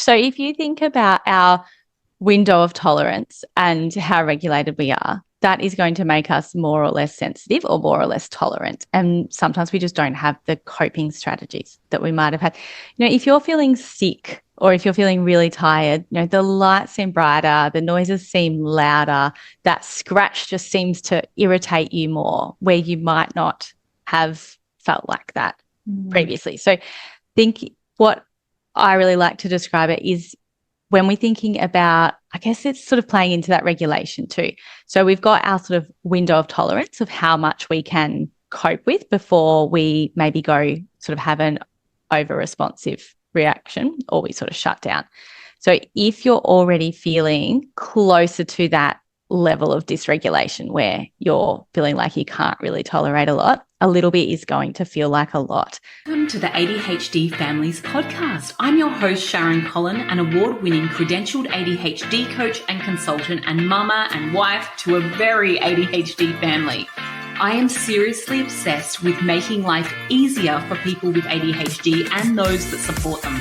So if you think about our window of tolerance and how regulated we are, that is going to make us more or less sensitive or more or less tolerant. And sometimes we just don't have the coping strategies that we might have had. If you're feeling sick or if you're feeling really tired, the lights seem brighter, the noises seem louder, that scratch just seems to irritate you more, where you might not have felt like that previously. So think what I really like to describe it is when we're thinking about, I guess it's sort of playing into that regulation too. So we've got our sort of window of tolerance of how much we can cope with before we maybe go sort of have an over-responsive reaction or we sort of shut down. So if you're already feeling closer to that level of dysregulation where you're feeling like you can't really tolerate a little bit is going to feel like a lot. Welcome to the ADHD Families podcast. I'm your host, Sharon Collon, an award-winning credentialed ADHD coach and consultant and mama and wife to a very ADHD family. I am seriously obsessed with making life easier for people with ADHD and those that support them.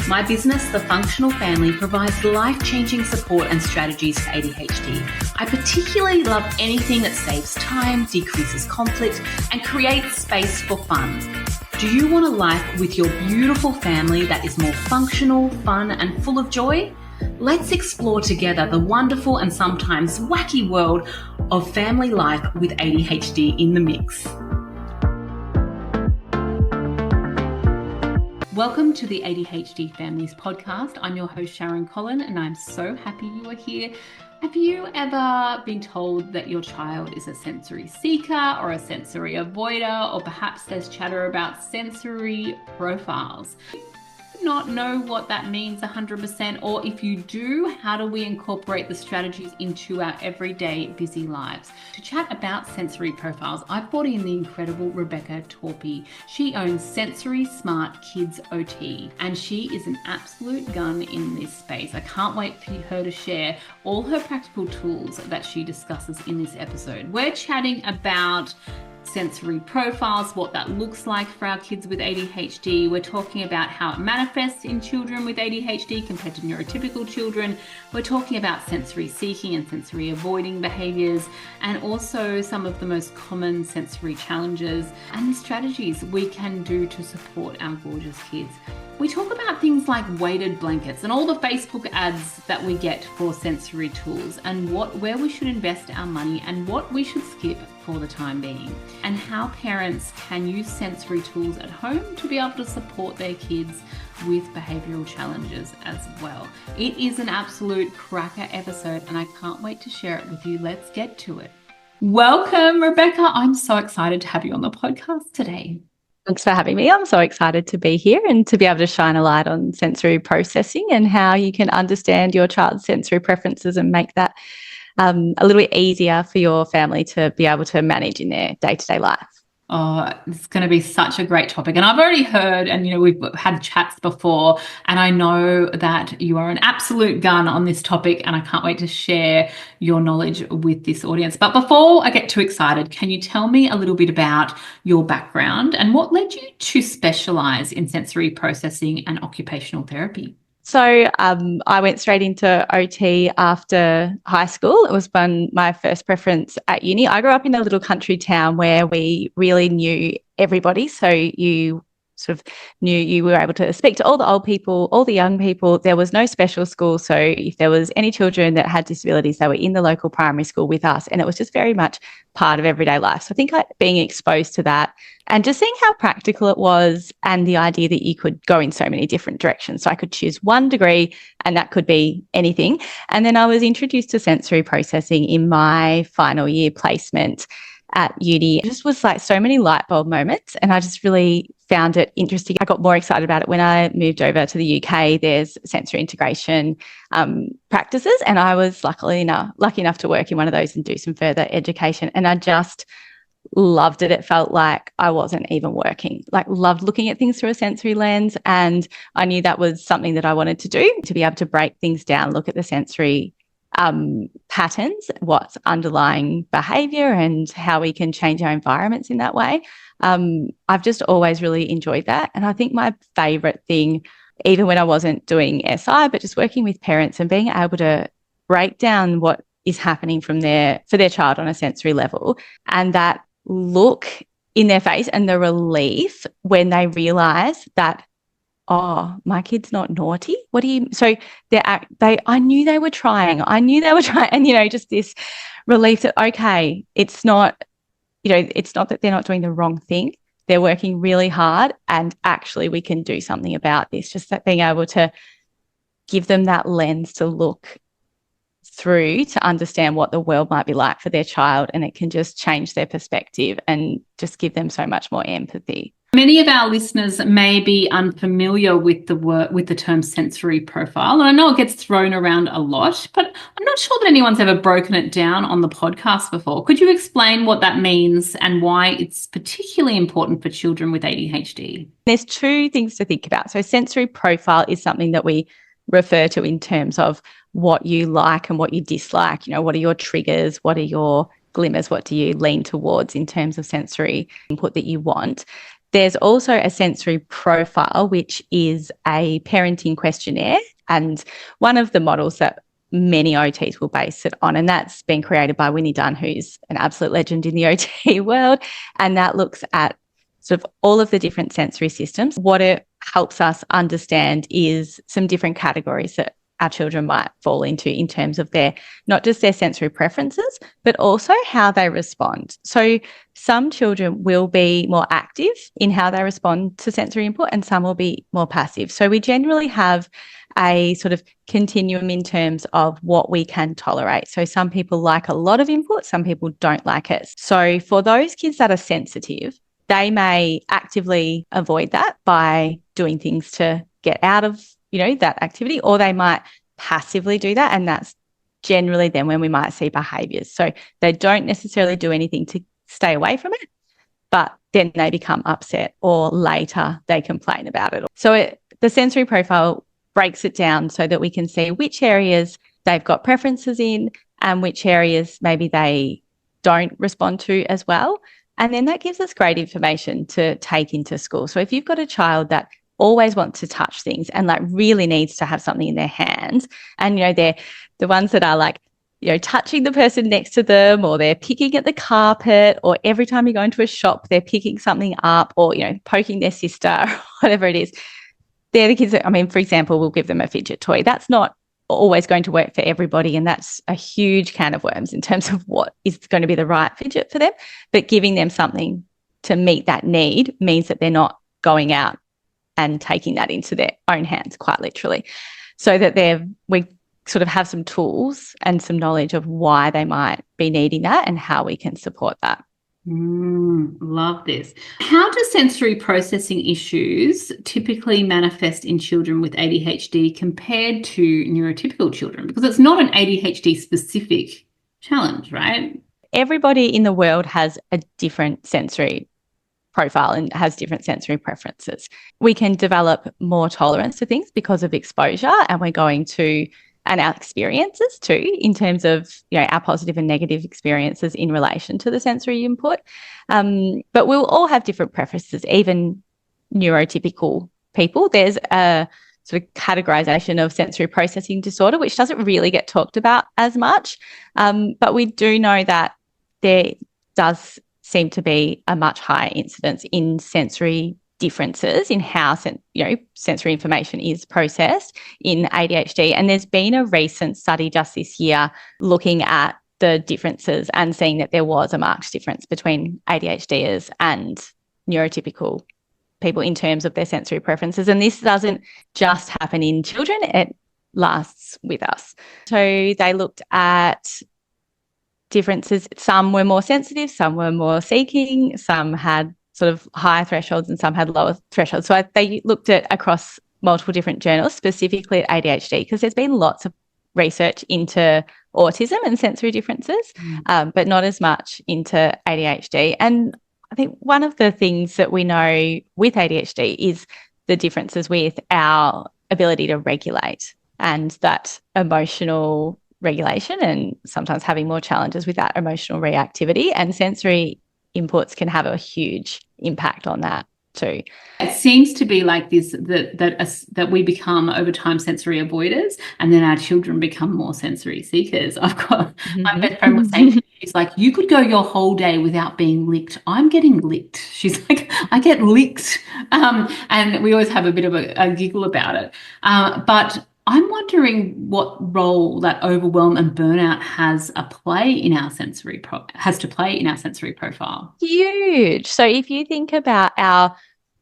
My business, The Functional Family, provides life-changing support and strategies for ADHD. I particularly love anything that saves time, decreases conflict, and creates space for fun. Do you want a life with your beautiful family that is more functional, fun, and full of joy? Let's explore together the wonderful and sometimes wacky world of family life with ADHD in the mix. Welcome to the ADHD Families podcast. I'm your host, Sharon Collon, and I'm so happy you are here. Have you ever been told that your child is a sensory seeker or a sensory avoider, or perhaps there's chatter about sensory profiles? Not know what that means 100%, or if you do, how do we incorporate the strategies into our everyday busy lives? To chat about sensory profiles, I've brought in the incredible Rebecca Torpie. She owns Sensory Smart Kids OT, and she is an absolute gun in this space. I can't wait for her to share all her practical tools that she discusses in this episode. We're chatting about sensory profiles, what that looks like for our kids with ADHD. We're talking about how it manifests in children with ADHD compared to neurotypical children. We're talking about sensory seeking and sensory avoiding behaviors, and also some of the most common sensory challenges and the strategies we can do to support our gorgeous kids. We talk about things like weighted blankets and all the Facebook ads that we get for sensory tools, and where we should invest our money and what we should skip for the time being, and how parents can use sensory tools at home to be able to support their kids with behavioural challenges as well. It is an absolute cracker episode, and I can't wait to share it with you. Let's get to it. Welcome, Rebecca. I'm so excited to have you on the podcast today. Thanks for having me. I'm so excited to be here and to be able to shine a light on sensory processing and how you can understand your child's sensory preferences and make that a little bit easier for your family to be able to manage in their day-to-day life. Oh, it's going to be such a great topic. And I've already heard, and we've had chats before, and I know that you are an absolute gun on this topic, and I can't wait to share your knowledge with this audience. But before I get too excited, can you tell me a little bit about your background and what led you to specialize in sensory processing and occupational therapy? So I went straight into OT after high school. It was my first preference at uni. I grew up in a little country town where we really knew everybody. So you sort of knew you were able to speak to all the old people, all the young people. There was no special school. So if there was any children that had disabilities, they were in the local primary school with us. And it was just very much part of everyday life. So I think being exposed to that and just seeing how practical it was, and the idea that you could go in so many different directions. So I could choose one degree and that could be anything. And then I was introduced to sensory processing in my final year placement at uni. It just was like so many light bulb moments, and I just really found it interesting. I got more excited about it when I moved over to the UK. There's sensory integration practices, and I was lucky enough to work in one of those and do some further education, and I just loved it. It felt like I wasn't even working, loved looking at things through a sensory lens, and I knew that was something that I wanted to do, to be able to break things down, look at the sensory patterns, what's underlying behaviour and how we can change our environments in that way. I've just always really enjoyed that. And I think my favourite thing even when I wasn't doing SI, but just working with parents and being able to break down what is happening for their child on a sensory level, and that look in their face and the relief when they realize that, oh, my kid's not naughty. What do you? So I knew they were trying. And, just this relief that, okay, it's not that they're not doing the wrong thing. They're working really hard, and actually we can do something about this. Just that being able to give them that lens to look through to understand what the world might be like for their child, and it can just change their perspective and just give them so much more empathy. Many of our listeners may be unfamiliar with the term sensory profile. And I know it gets thrown around a lot, but I'm not sure that anyone's ever broken it down on the podcast before. Could you explain what that means and why it's particularly important for children with ADHD? There's two things to think about. So sensory profile is something that we refer to in terms of what you like and what you dislike. What are your triggers? What are your glimmers? What do you lean towards in terms of sensory input that you want? There's also a sensory profile, which is a parenting questionnaire, and one of the models that many OTs will base it on, and that's been created by Winnie Dunn, who's an absolute legend in the OT world, and that looks at sort of all of the different sensory systems. What it helps us understand is some different categories that our children might fall into in terms of not just their sensory preferences, but also how they respond. So some children will be more active in how they respond to sensory input, and some will be more passive. So we generally have a sort of continuum in terms of what we can tolerate. So some people like a lot of input, some people don't like it. So for those kids that are sensitive, they may actively avoid that by doing things to get out of that activity, or they might passively do that, and that's generally then when we might see behaviours. So they don't necessarily do anything to stay away from it, but then they become upset, or later they complain about it. So the sensory profile breaks it down so that we can see which areas they've got preferences in and which areas maybe they don't respond to as well. And then that gives us great information to take into school. So if you've got a child that always wants to touch things and really needs to have something in their hands, and they're the ones that are touching the person next to them, or they're picking at the carpet, or every time you go into a shop they're picking something up, or poking their sister, whatever it is. They're the kids that, for example, we'll give them a fidget toy. That's not always going to work for everybody, and that's a huge can of worms in terms of what is going to be the right fidget for them. But giving them something to meet that need means that they're not going out and taking that into their own hands, quite literally, so that we sort of have some tools and some knowledge of why they might be needing that and how we can support that. Love this. How do sensory processing issues typically manifest in children with ADHD compared to neurotypical children? Because it's not an ADHD specific challenge, right? Everybody in the world has a different sensory profile and has different sensory preferences. We can develop more tolerance to things because of exposure, and our experiences too, in terms of our positive and negative experiences in relation to the sensory input. But we'll all have different preferences, even neurotypical people. There's a sort of categorization of sensory processing disorder, which doesn't really get talked about as much. But we do know that there does seem to be a much higher incidence in sensory differences in how sensory information is processed in ADHD. And there's been a recent study just this year looking at the differences and seeing that there was a marked difference between ADHDers and neurotypical people in terms of their sensory preferences. And this doesn't just happen in children, it lasts with us. So they looked at differences. Some were more sensitive, some were more seeking, some had sort of higher thresholds and some had lower thresholds. So they looked at across multiple different journals, specifically at ADHD, because there's been lots of research into autism and sensory differences, but not as much into ADHD. And I think one of the things that we know with ADHD is the differences with our ability to regulate and that emotional regulation, and sometimes having more challenges with that emotional reactivity, and sensory inputs can have a huge impact on that. too. It seems to be like this, that we become over time sensory avoiders, and then our children become more sensory seekers. I've got my best friend was saying, she's like, you could go your whole day without being licked. I'm getting licked. She's like, I get licked. And we always have a bit of a giggle about it. But I'm wondering what role that overwhelm and burnout has to play in our sensory profile. Huge. So if you think about our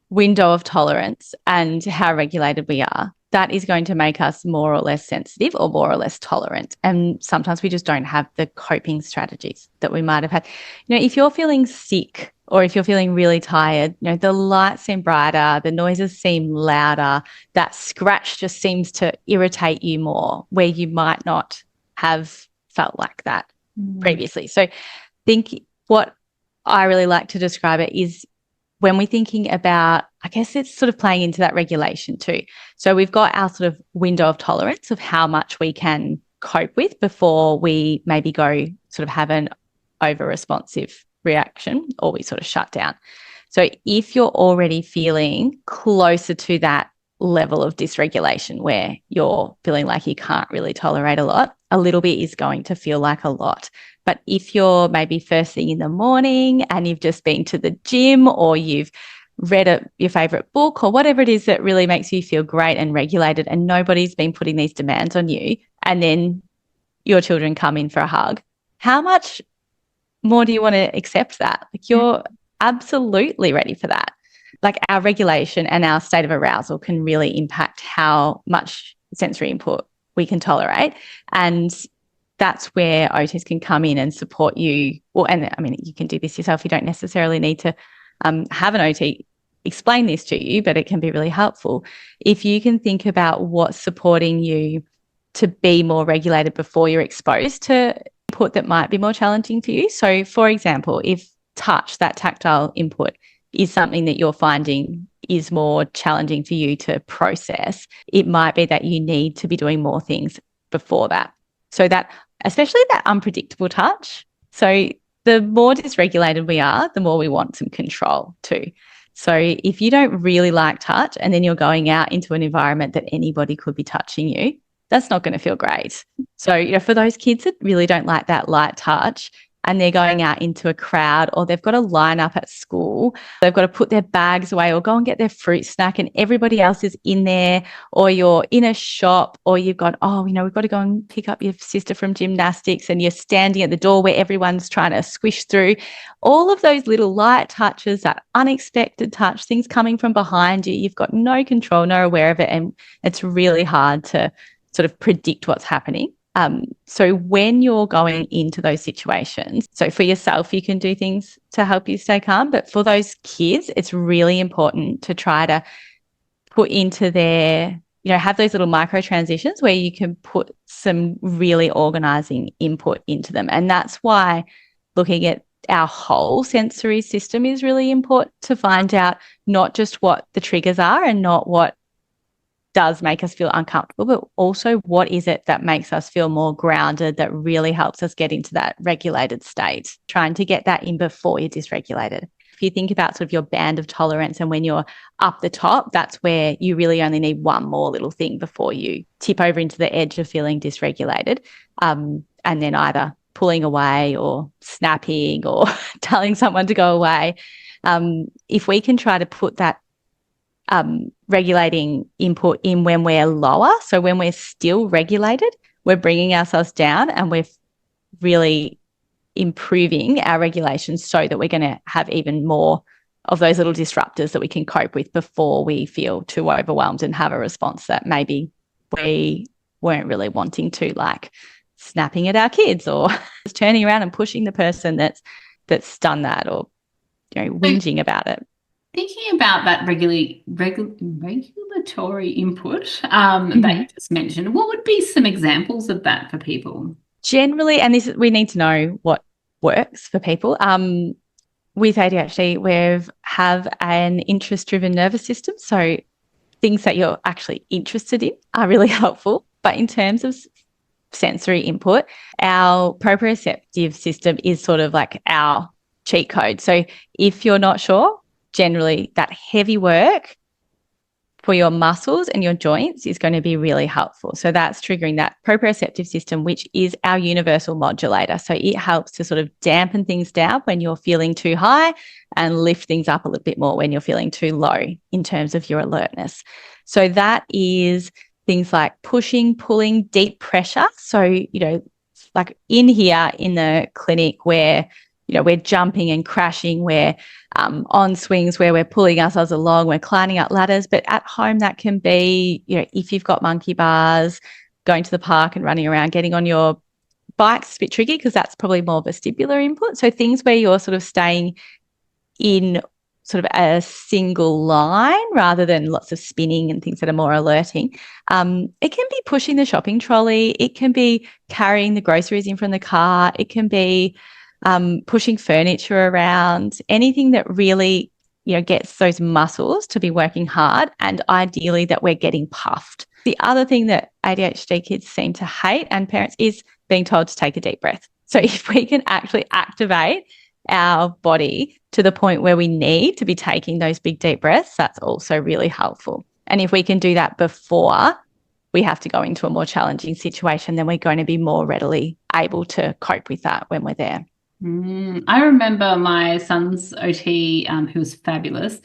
window of tolerance and how regulated we are, that is going to make us more or less sensitive or more or less tolerant. And sometimes we just don't have the coping strategies that we might have had. If you're feeling sick or if you're feeling really tired, the lights seem brighter, the noises seem louder, that scratch just seems to irritate you more, where you might not have felt like that previously. So think what I really like to describe it is when we're thinking about, I guess it's sort of playing into that regulation too. So we've got our sort of window of tolerance of how much we can cope with before we maybe go sort of have an over-responsive reaction or we sort of shut down. So if you're already feeling closer to that level of dysregulation where you're feeling like you can't really tolerate a little bit is going to feel like a lot. But if you're maybe first thing in the morning and you've just been to the gym or you've read your favorite book or whatever it is that really makes you feel great and regulated and nobody's been putting these demands on you, and then your children come in for a hug, how much more do you want to accept that? Like, you're absolutely ready for that. Like, our regulation and our state of arousal can really impact how much sensory input we can tolerate. And that's where OTs can come in and support you. Well, and I mean, you can do this yourself. You don't necessarily need to have an OT explain this to you, but it can be really helpful. If you can think about what's supporting you to be more regulated before you're exposed to input that might be more challenging for you. So, for example, if touch, that tactile input, is something that you're finding is more challenging for you to process, it might be that you need to be doing more things before that. So that, especially that unpredictable touch. So the more dysregulated we are, the more we want some control too. So if you don't really like touch and then you're going out into an environment that anybody could be touching you, that's not going to feel great. So, for those kids that really don't like that light touch and they're going out into a crowd or they've got to line up at school, they've got to put their bags away or go and get their fruit snack and everybody else is in there, or you're in a shop or you've got, we've got to go and pick up your sister from gymnastics and you're standing at the door where everyone's trying to squish through. All of those little light touches, that unexpected touch, things coming from behind you, you've got no control, no aware of it, and it's really hard to sort of predict what's happening. So when you're going into those situations, so for yourself, you can do things to help you stay calm. But for those kids, it's really important to try to put into their, have those little micro transitions where you can put some really organizing input into them. And that's why looking at our whole sensory system is really important, to find out not just what the triggers are and not what does make us feel uncomfortable, but also what is it that makes us feel more grounded, that really helps us get into that regulated state, trying to get that in before you're dysregulated. If you think about sort of your band of tolerance and when you're up the top, that's where you really only need one more little thing before you tip over into the edge of feeling dysregulated, and then either pulling away or snapping or telling someone to go away. If we can try to put that regulating input in when we're lower, so when we're still regulated, we're bringing ourselves down and we're really improving our regulations so that we're going to have even more of those little disruptors that we can cope with before we feel too overwhelmed and have a response that maybe we weren't really wanting to, like snapping at our kids or just turning around and pushing the person that's done that, or whinging about it. Thinking about that regulatory input that you just mentioned, what would be some examples of that for people? Generally, and we need to know what works for people. With ADHD, we have an interest-driven nervous system, so things that you're actually interested in are really helpful. But in terms of sensory input, our proprioceptive system is sort of like our cheat code. So if you're not sure, generally that heavy work for your muscles and your joints is going to be really helpful. So that's triggering that proprioceptive system, which is our universal modulator. So it helps to sort of dampen things down when you're feeling too high and lift things up a little bit more when you're feeling too low in terms of your alertness. So that is things like pushing, pulling, deep pressure. So, like in here in the clinic where, we're jumping and crashing, we're on swings where we're pulling ourselves along, we're climbing up ladders. But at home, that can be, if you've got monkey bars, going to the park and running around, getting on your bike's a bit tricky because that's probably more vestibular input. So things where you're sort of staying in sort of a single line rather than lots of spinning and things that are more alerting. It can be pushing the shopping trolley. It can be carrying the groceries in from the car. It can be pushing furniture around, anything that really, gets those muscles to be working hard, and ideally that we're getting puffed. The other thing that ADHD kids seem to hate, and parents, is being told to take a deep breath. So if we can actually activate our body to the point where we need to be taking those big deep breaths, that's also really helpful. And if we can do that before we have to go into a more challenging situation, then we're going to be more readily able to cope with that when we're there. I remember my son's OT, who was fabulous,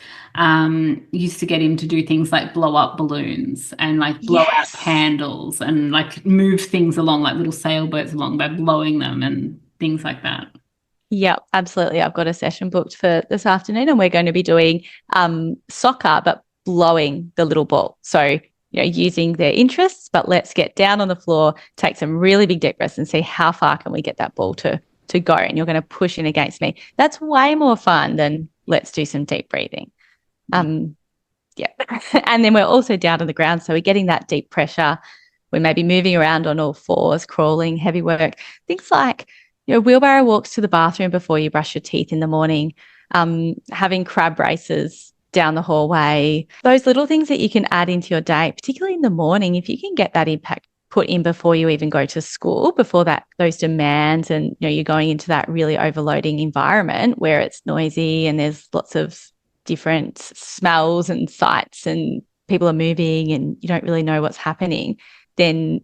used to get him to do things like blow up balloons and like blow out candles and like move things along like little sailboats along by blowing them and things like that. Yeah, absolutely. I've got a session booked for this afternoon and we're going to be doing soccer, but blowing the little ball. So, using their interests, but let's get down on the floor, take some really big deep breaths and see how far can we get that ball to go, and you're going to push in against me. That's way more fun than let's do some deep breathing. And then we're also down on the ground, so we're getting that deep pressure. We may be moving around on all fours, crawling, heavy work. Things like, wheelbarrow walks to the bathroom before you brush your teeth in the morning, having crab races down the hallway. Those little things that you can add into your day, particularly in the morning, if you can get that impact put in before you even go to school, before those demands, and you're going into that really overloading environment where it's noisy and there's lots of different smells and sights and people are moving and you don't really know what's happening, then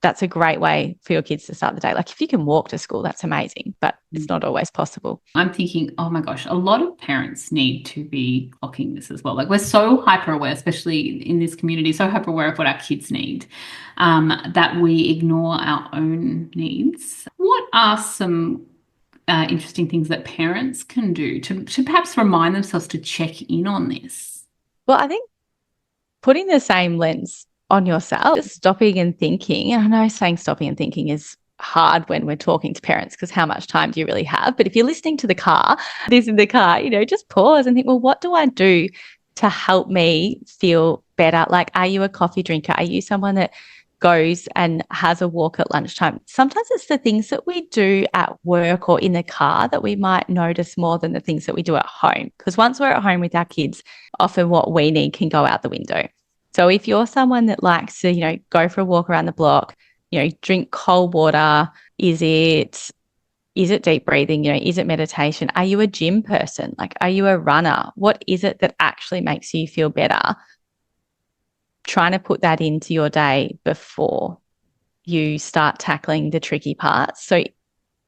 that's a great way for your kids to start the day. Like if you can walk to school, that's amazing, but it's not always possible. I'm thinking, oh my gosh, a lot of parents need to be clocking this as well. Like we're so hyper aware, especially in this community, so hyper aware of what our kids need, that we ignore our own needs. What are some interesting things that parents can do to perhaps remind themselves to check in on this? Well, I think putting the same lens on yourself, just stopping and thinking. And I know saying stopping and thinking is hard when we're talking to parents because how much time do you really have? But if you're listening to the car, just pause and think, well, what do I do to help me feel better? Like, are you a coffee drinker? Are you someone that goes and has a walk at lunchtime? Sometimes it's the things that we do at work or in the car that we might notice more than the things that we do at home. Because once we're at home with our kids, often what we need can go out the window. So if you're someone that likes to, go for a walk around the block, drink cold water, is it deep breathing? Is it meditation? Are you a gym person? Like, are you a runner? What is it that actually makes you feel better? Trying to put that into your day before you start tackling the tricky parts. So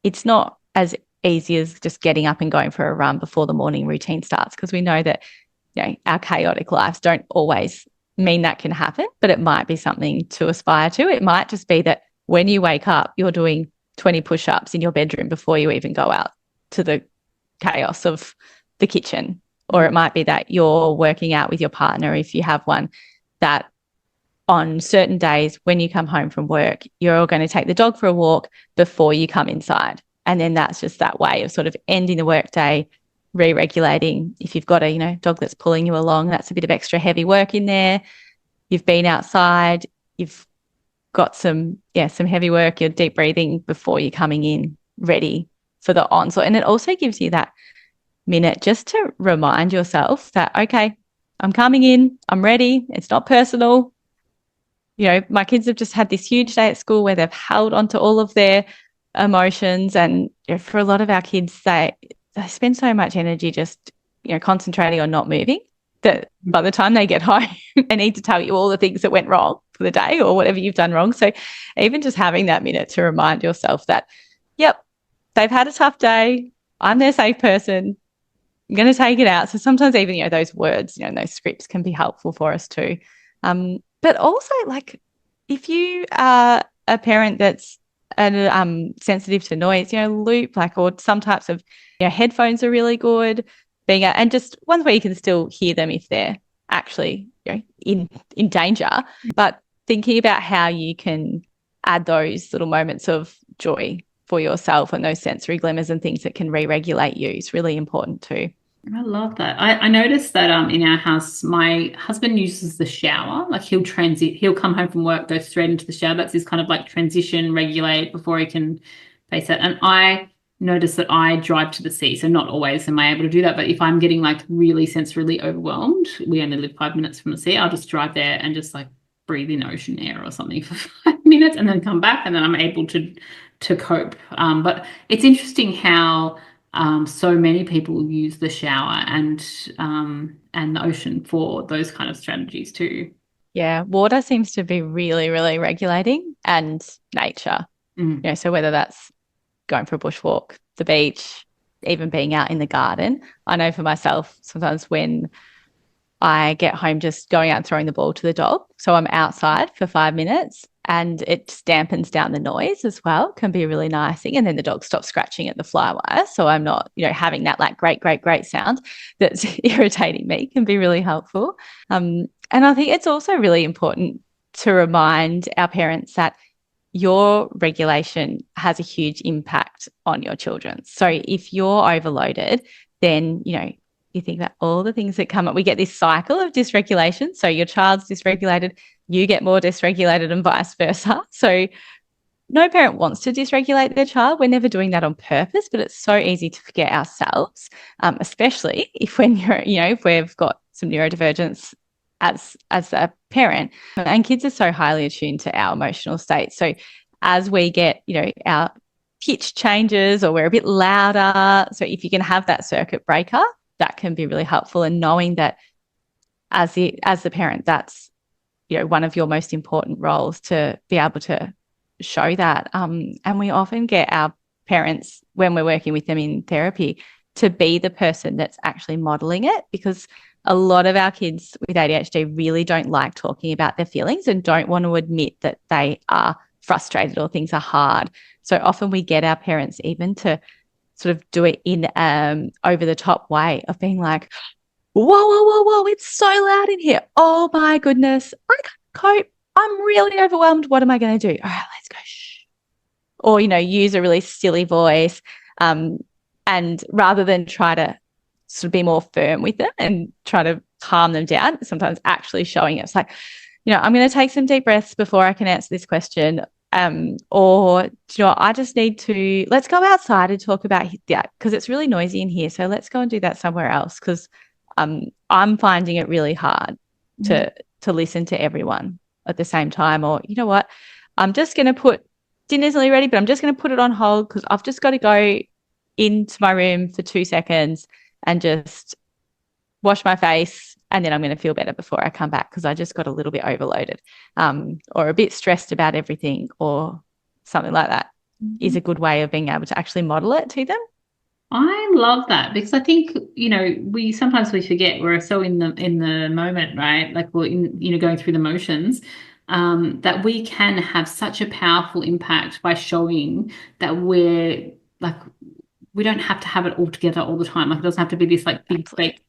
it's not as easy as just getting up and going for a run before the morning routine starts, because we know that, our chaotic lives don't always mean that can happen, but it might be something to aspire to. It might just be that when you wake up, you're doing 20 push-ups in your bedroom before you even go out to the chaos of the kitchen. Or it might be that you're working out with your partner, if you have one, that on certain days when you come home from work, you're all going to take the dog for a walk before you come inside. And then that's just that way of sort of ending the workday, re-regulating. If you've got a dog that's pulling you along, that's a bit of extra heavy work in there. You've been outside, you've got some heavy work, you're deep breathing before you're coming in ready for the onslaught. And it also gives you that minute just to remind yourself that, okay, I'm coming in, I'm ready, it's not personal. My kids have just had this huge day at school where they've held onto all of their emotions, and for a lot of our kids, they spend so much energy just concentrating on not moving, that by the time they get home, they need to tell you all the things that went wrong for the day or whatever you've done wrong. So even just having that minute to remind yourself that, yep, they've had a tough day. I'm their safe person. I'm going to take it out. So sometimes even, those words, those scripts can be helpful for us too. But also, like, if you are a parent that's sensitive to noise, loop, like, or some types of, headphones are really good. And just ones where you can still hear them if they're actually, in danger. But thinking about how you can add those little moments of joy for yourself and those sensory glimmers and things that can re-regulate you is really important too. I love that. I noticed that in our house, my husband uses the shower. Like he'll come home from work, go straight into the shower. That's his kind of like transition, regulate before he can face it. And I notice that I drive to the sea. So not always am I able to do that. But if I'm getting like really sensorily overwhelmed, we only live 5 minutes from the sea, I'll just drive there and just like breathe in ocean air or something for 5 minutes and then come back, and then I'm able to cope. But it's interesting how so many people use the shower and the ocean for those kind of strategies too. Yeah, water seems to be really, really regulating, and nature. So whether that's going for a bushwalk, the beach, even being out in the garden. I know for myself, sometimes when I get home, just going out and throwing the ball to the dog. So I'm outside for 5 minutes and it dampens down the noise as well, can be a really nice thing. And then the dog stops scratching at the fly wire. So I'm not, having that like great, great, great sound that's irritating me, can be really helpful. And I think it's also really important to remind our parents that your regulation has a huge impact on your children. So if you're overloaded, then, you think about all the things that come up. We get this cycle of dysregulation. So your child's dysregulated, you get more dysregulated and vice versa. So no parent wants to dysregulate their child. We're never doing that on purpose, but it's so easy to forget ourselves, especially if if we've got some neurodivergence as a parent. And kids are so highly attuned to our emotional state. So as we get, our pitch changes or we're a bit louder. So if you can have that circuit breaker, that can be really helpful. And knowing that as the parent, that's, one of your most important roles, to be able to show that. And we often get our parents, when we're working with them in therapy, to be the person that's actually modeling it, because a lot of our kids with ADHD really don't like talking about their feelings and don't want to admit that they are frustrated or things are hard. So often we get our parents even to sort of do it in over the top way of being like, whoa, whoa, whoa, whoa, it's so loud in here. Oh my goodness, I can't cope. I'm really overwhelmed. What am I going to do? All right, let's go. Shh. Or, use a really silly voice. And rather than try to sort of be more firm with them and try to calm them down, sometimes actually showing it's like, I'm going to take some deep breaths before I can answer this question. Or, I just need to, let's go outside and talk about that because it's really noisy in here. So let's go and do that somewhere else, because I'm finding it really hard to listen to everyone at the same time. Or, what, I'm just going to put, dinner's nearly ready, but I'm just going to put it on hold because I've just got to go into my room for 2 seconds and just wash my face, and then I'm going to feel better before I come back because I just got a little bit overloaded or a bit stressed about everything, or something like that is a good way of being able to actually model it to them. I love that, because I think, we sometimes forget we're so in the moment, right? Like we're going through the motions, that we can have such a powerful impact by showing that we're like, we don't have to have it all together all the time. Like it doesn't have to be this like big fake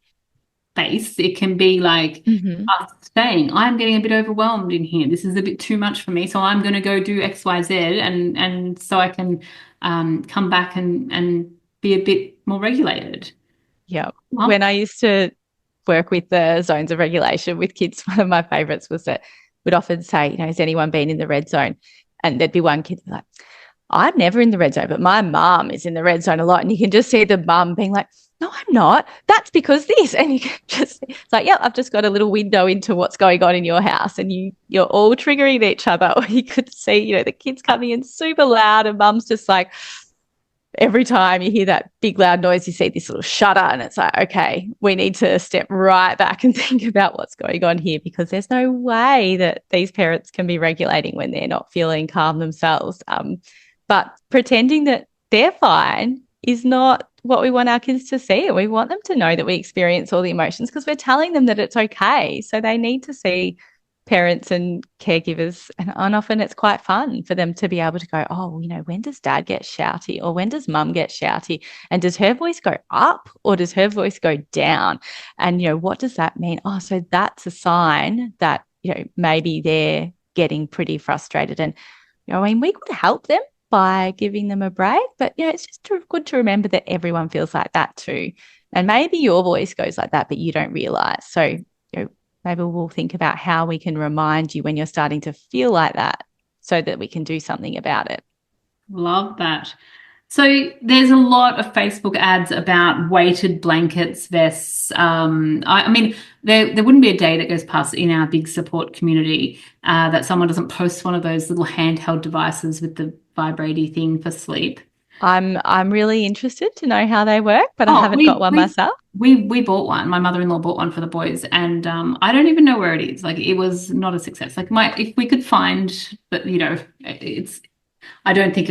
face. It can be like us saying, I'm getting a bit overwhelmed in here. This is a bit too much for me. So I'm going to go do X, Y, Z. And so I can come back and be a bit more regulated. Yeah. When I used to work with the zones of regulation with kids, one of my favorites was that we'd often say, has anyone been in the red zone? And there'd be one kid like, I'm never in the red zone, but my mum is in the red zone a lot. And you can just see the mum being like, no, I'm not. That's because this. And you can just, it's like, yeah, I've just got a little window into what's going on in your house, and you're all triggering each other. Or you could see, the kids coming in super loud and mum's just like, every time you hear that big loud noise, you see this little shudder, and it's like, okay, we need to step right back and think about what's going on here, because there's no way that these parents can be regulating when they're not feeling calm themselves. But pretending that they're fine is not what we want our kids to see. We want them to know that we experience all the emotions because we're telling them that it's okay. So they need to see parents and caregivers, and often it's quite fun for them to be able to go, oh, when does dad get shouty, or when does mum get shouty, and does her voice go up or does her voice go down, and what does that mean? Oh, so that's a sign that maybe they're getting pretty frustrated. And we could help them by giving them a break, but it's just good to remember that everyone feels like that too, and maybe your voice goes like that but you don't realize. So maybe we'll think about how we can remind you when you're starting to feel like that so that we can do something about it. Love that. So there's a lot of Facebook ads about weighted blankets, vests. I mean, there wouldn't be a day that goes past in our big support community that someone doesn't post one of those little handheld devices with the vibrating thing for sleep. I'm really interested to know how they work, but I haven't got one myself. We bought one. My mother-in-law bought one for the boys, and I don't even know where it is. Like, it was not a success. Like, if we could find, but it's. I didn't think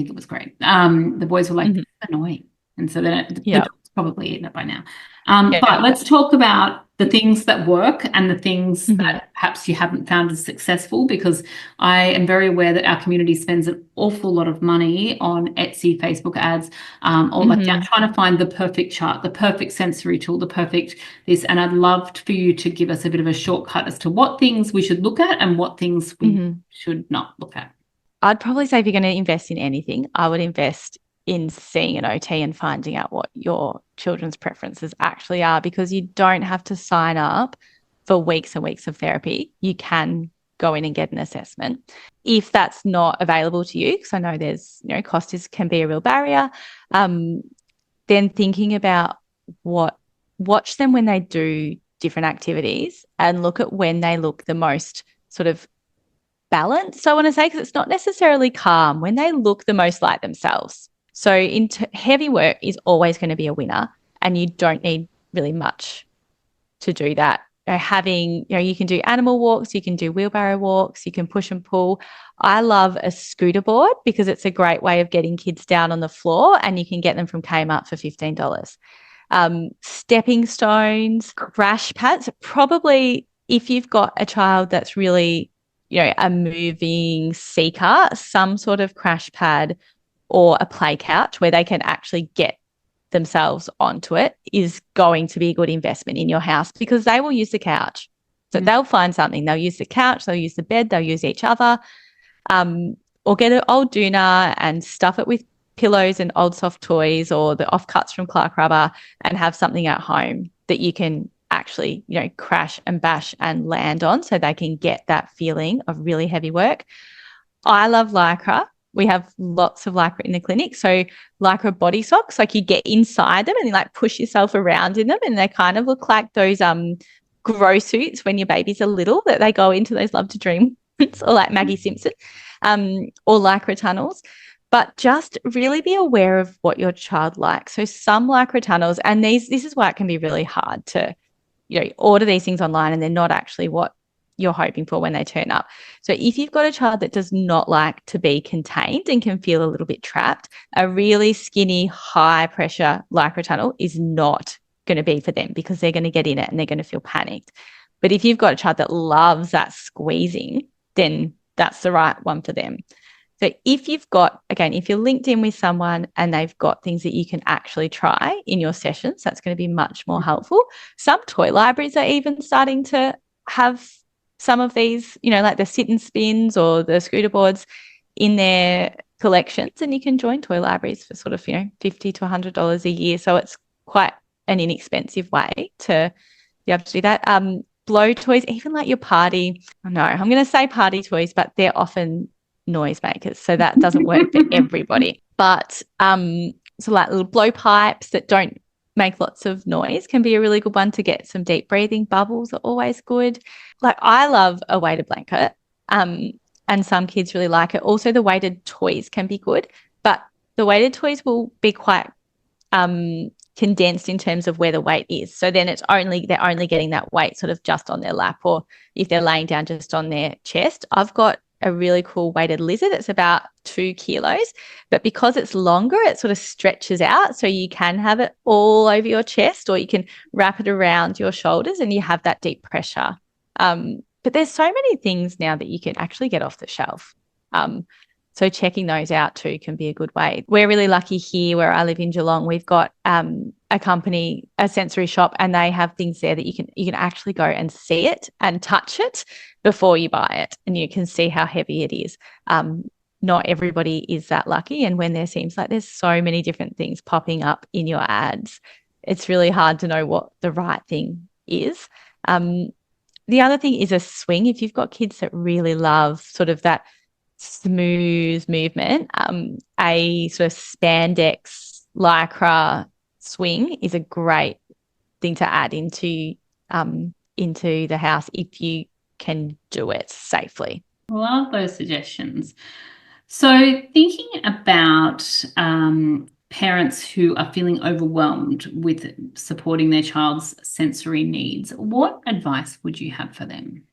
it was great. The boys were like, "This is annoying," and so then the dog's probably eaten it by now. But let's talk about the things that work and the things that perhaps you haven't found as successful, because I am very aware that our community spends an awful lot of money on Etsy, Facebook ads, or like trying to find the perfect chart, the perfect sensory tool, the perfect this. And I'd love for you to give us a bit of a shortcut as to what things we should look at and what things we should not look at. I'd probably say if you're going to invest in anything, I would invest in seeing an OT and finding out what your children's preferences actually are, because you don't have to sign up for weeks and weeks of therapy. You can go in and get an assessment. If that's not available to you, because I know there's, cost can be a real barrier, then thinking about watch them when they do different activities and look at when they look the most sort of balanced, I want to say, because it's not necessarily calm, when they look the most like themselves. So heavy work is always going to be a winner, and you don't need really much to do that. You can do animal walks, you can do wheelbarrow walks, you can push and pull. I love a scooter board because it's a great way of getting kids down on the floor, and you can get them from Kmart for $15. Stepping stones, crash pads. Probably if you've got a child that's really, a moving seeker, some sort of crash pad or a play couch where they can actually get themselves onto it is going to be a good investment in your house, because they will use the couch. So they'll find something. They'll use the couch, they'll use the bed, they'll use each other, or get an old doona and stuff it with pillows and old soft toys or the offcuts from Clark Rubber, and have something at home that you can actually, crash and bash and land on, so they can get that feeling of really heavy work. I love Lycra. We have lots of Lycra in the clinic. So Lycra body socks, like you get inside them and you like push yourself around in them, and they kind of look like those grow suits when your babies are little that they go into, those Love to Dream or like Maggie Simpson, or Lycra tunnels. But just really be aware of what your child likes. So some Lycra tunnels, and this is why it can be really hard to, order these things online and they're not actually what you're hoping for when they turn up. So if you've got a child that does not like to be contained and can feel a little bit trapped, a really skinny, high pressure Lycra tunnel is not going to be for them, because they're going to get in it and they're going to feel panicked. But if you've got a child that loves that squeezing, then that's the right one for them. So if you're linked in with someone and they've got things that you can actually try in your sessions, that's going to be much more helpful. Some toy libraries are even starting to have some of these, like the sit and spins or the scooter boards in their collections, and you can join toy libraries for sort of, $50 to $100 a year. So it's quite an inexpensive way to be able to do that. Blow toys, even like your party. I'm going to say party toys, but they're often noisemakers, so that doesn't work for everybody. But so like little blow pipes that don't make lots of noise can be a really good one to get some deep breathing. Bubbles are always good. Like, I love a weighted blanket, and some kids really like it. Also, the weighted toys can be good, but the weighted toys will be quite condensed in terms of where the weight is. So then they're only getting that weight sort of just on their lap, or if they're laying down just on their chest. I've got a really cool weighted lizard. It's about 2 kilos, but because it's longer, it sort of stretches out. So you can have it all over your chest, or you can wrap it around your shoulders and you have that deep pressure. But there's so many things now that you can actually get off the shelf. So checking those out too can be a good way. We're really lucky here where I live in Geelong. We've got a company, a sensory shop, and they have things there that you can actually go and see it and touch it before you buy it, and you can see how heavy it is. Not everybody is that lucky, and when there seems like there's so many different things popping up in your ads, it's really hard to know what the right thing is. The other thing is a swing. If you've got kids that really love sort of that smooth movement, a sort of spandex lycra swing is a great thing to add into the house if you can do it safely. Love those suggestions. So thinking about parents who are feeling overwhelmed with supporting their child's sensory needs, what advice would you have for them?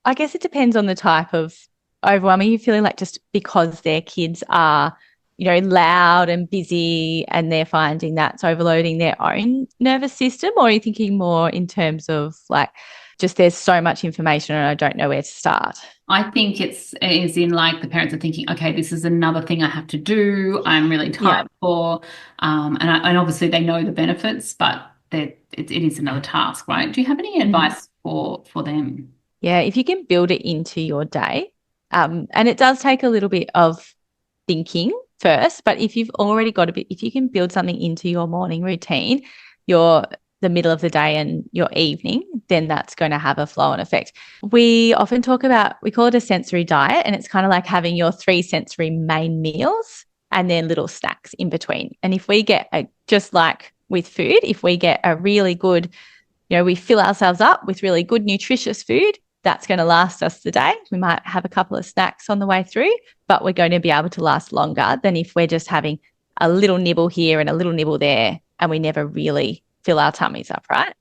I guess it depends on the type of overwhelm. Are you feeling like just because their kids are, loud and busy and they're finding that's overloading their own nervous system? Or are you thinking more in terms of like just there's so much information and I don't know where to start? I think it's in like the parents are thinking, okay, this is another thing I have to do. I'm really tired for, and obviously they know the benefits, but it is another task, right? Do you have any advice for them? Yeah, if you can build it into your day, and it does take a little bit of thinking first, but if you've already got if you can build something into your morning routine, the middle of the day and your evening, then that's going to have a flow and effect. We often we call it a sensory diet, and it's kind of like having your 3 sensory main meals and then little snacks in between. And if we get, just like with food, if we get a really good, we fill ourselves up with really good nutritious food, that's going to last us the day. We might have a couple of snacks on the way through, but we're going to be able to last longer than if we're just having a little nibble here and a little nibble there and we never really fill our tummies up, right?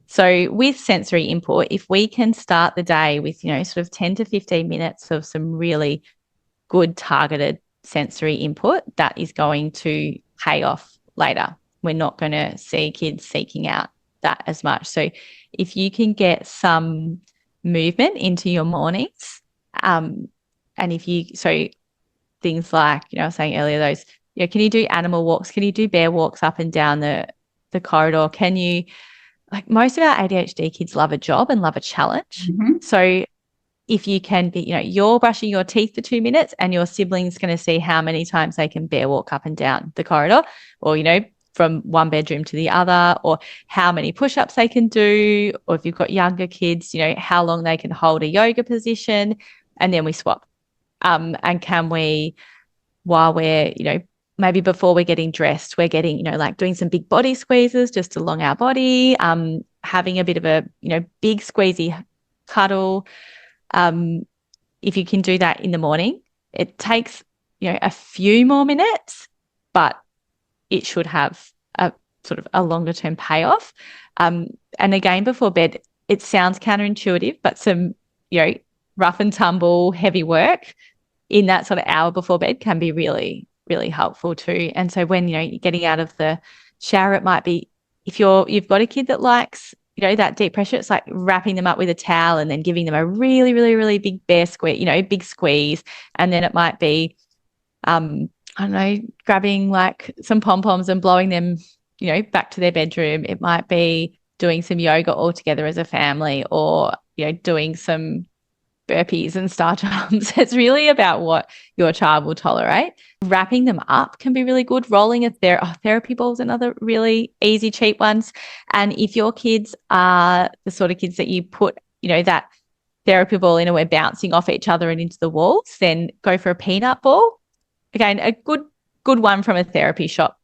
So with sensory input, if we can start the day with, sort of 10 to 15 minutes of some really good targeted sensory input, that is going to pay off later. We're not going to see kids seeking out that as much. So if you can get some movement into your mornings, and so things like, I was saying earlier, those, can you do animal walks? Can you do bear walks up and down the corridor? Can you, like most of our ADHD kids love a job and love a challenge. So if you can be, you're brushing your teeth for 2 minutes and your sibling's going to see how many times they can bear walk up and down the corridor, or, from one bedroom to the other, or how many push-ups they can do, or if you've got younger kids, how long they can hold a yoga position, and then we swap. And can we, while we're, maybe before we're getting dressed, we're getting, like doing some big body squeezes just along our body, having a bit of a, big squeezy cuddle. If you can do that in the morning, it takes, a few more minutes, but it should have a sort of a longer term payoff. And again, before bed, it sounds counterintuitive, but some, rough and tumble, heavy work in that sort of hour before bed can be really, really helpful too. And so when, you're getting out of the shower, it might be, if you've got a kid that likes, that deep pressure, it's like wrapping them up with a towel and then giving them a really, really, really big bear squeeze, big squeeze. And then it might be, I don't know, grabbing like some pom-poms and blowing them, back to their bedroom. It might be doing some yoga all together as a family, or, doing some burpees and star jumps. It's really about what your child will tolerate. Wrapping them up can be really good. Rolling a therapy ball is another really easy, cheap ones. And if your kids are the sort of kids that you put, that therapy ball in and we're bouncing off each other and into the walls, then go for a peanut ball. Again, a good one from a therapy shop,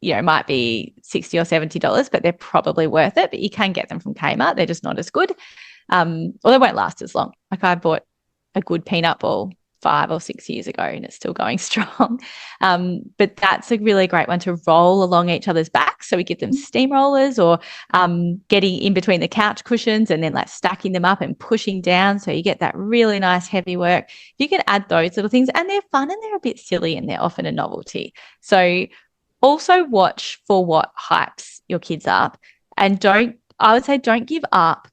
might be $60 or $70, but they're probably worth it. But you can get them from Kmart. They're just not as good. Or they won't last as long. Like I bought a good peanut ball 5 or 6 years ago, and it's still going strong. But that's a really great one to roll along each other's backs. So we give them steamrollers, or getting in between the couch cushions and then like stacking them up and pushing down. So you get that really nice heavy work. You can add those little things, and they're fun and they're a bit silly and they're often a novelty. So also watch for what hypes your kids up, and I would say don't give up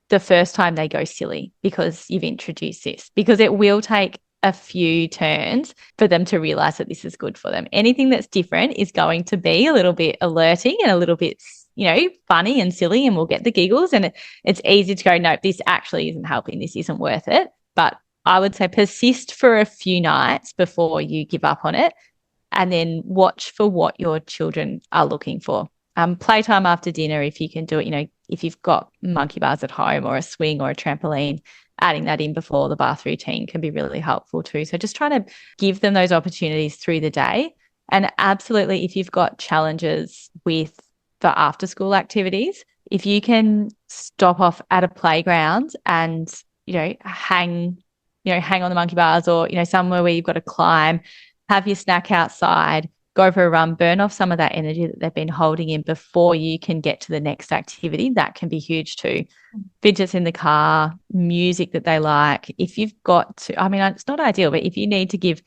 the first time they go silly because you've introduced this, because it will take a few turns for them to realize that this is good for them. Anything that's different is going to be a little bit alerting and a little bit, funny and silly, and we'll get the giggles, and it's easy to go, no, this actually isn't helping. This isn't worth it. But I would say persist for a few nights before you give up on it, and then watch for what your children are looking for. Playtime after dinner, if you can do it, if you've got monkey bars at home or a swing or a trampoline, adding that in before the bath routine can be really helpful too. So just trying to give them those opportunities through the day. And absolutely, if you've got challenges with the after school activities, if you can stop off at a playground and, hang on the monkey bars, or, somewhere where you've got to climb, have your snack outside, go for a run, burn off some of that energy that they've been holding in before you can get to the next activity. That can be huge too. Fidgets in the car, music that they like. If you've got to, it's not ideal, but if you need to give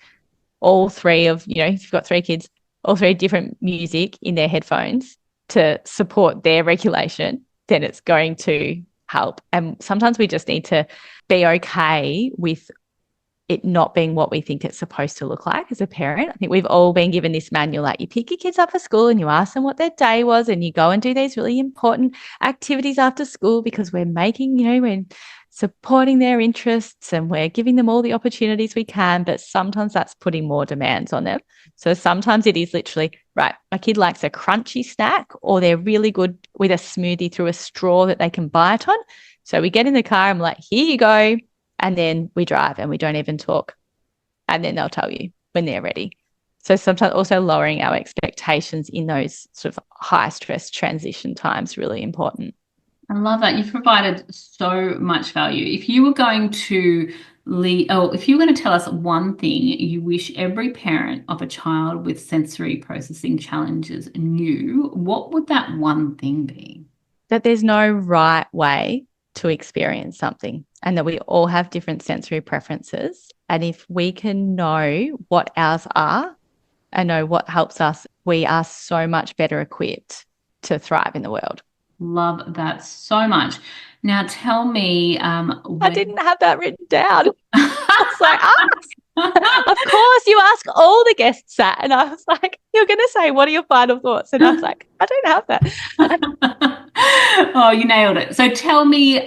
all three of, if you've got 3 kids, all 3 different music in their headphones to support their regulation, then it's going to help. And sometimes we just need to be okay with it not being what we think it's supposed to look like as a parent. I think we've all been given this manual, like you pick your kids up for school and you ask them what their day was, and you go and do these really important activities after school because we're making, we're supporting their interests and we're giving them all the opportunities we can, but sometimes that's putting more demands on them. So sometimes it is literally, right, my kid likes a crunchy snack, or they're really good with a smoothie through a straw that they can bite on. So we get in the car and I'm like, here you go. And then we drive and we don't even talk. And then they'll tell you when they're ready. So sometimes also lowering our expectations in those sort of high stress transition times, really important. I love that. You've provided so much value. If you were going to if you were going to tell us one thing you wish every parent of a child with sensory processing challenges knew, what would that one thing be? That there's no right way to experience something, and that we all have different sensory preferences. And if we can know what ours are and know what helps us, we are so much better equipped to thrive in the world. Love that so much. Now tell me, I didn't have that written down. I was like, of course, you ask all the guests that. And I was like, you're going to say, what are your final thoughts? And I was like, I don't have that. Oh, you nailed it. So tell me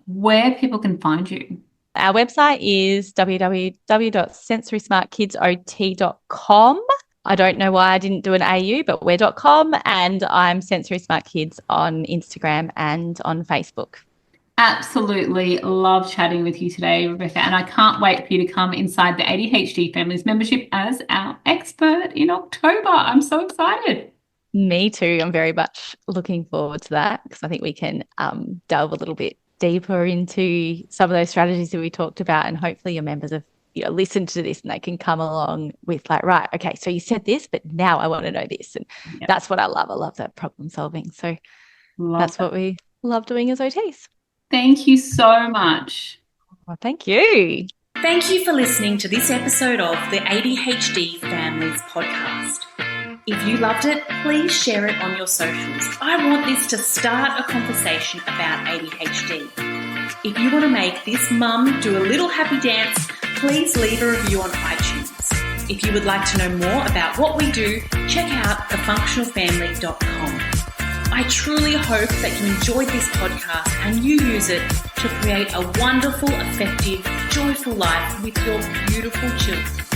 where people can find you. Our website is www.sensorysmartkidsot.com. I don't know why I didn't do an AU, but we're .com, and I'm Sensory Smart Kids on Instagram and on Facebook. Absolutely love chatting with you today, Rebecca, and I can't wait for you to come inside the ADHD Families membership as our expert in October. I'm so excited. Me too. I'm very much looking forward to that, because I think we can delve a little bit deeper into some of those strategies that we talked about, and hopefully your members have listen to this and they can come along with like, right, okay, so you said this, but now I want to know this. And that's what I love. I love that problem solving. So that's what we love doing as OTs. Thank you so much. Well, thank you. Thank you for listening to this episode of the ADHD Families podcast. If you loved it, please share it on your socials. I want this to start a conversation about ADHD. If you want to make this mum do a little happy dance, please leave a review on iTunes. If you would like to know more about what we do, check out thefunctionalfamily.com. I truly hope that you enjoyed this podcast and you use it to create a wonderful, effective, joyful life with your beautiful children.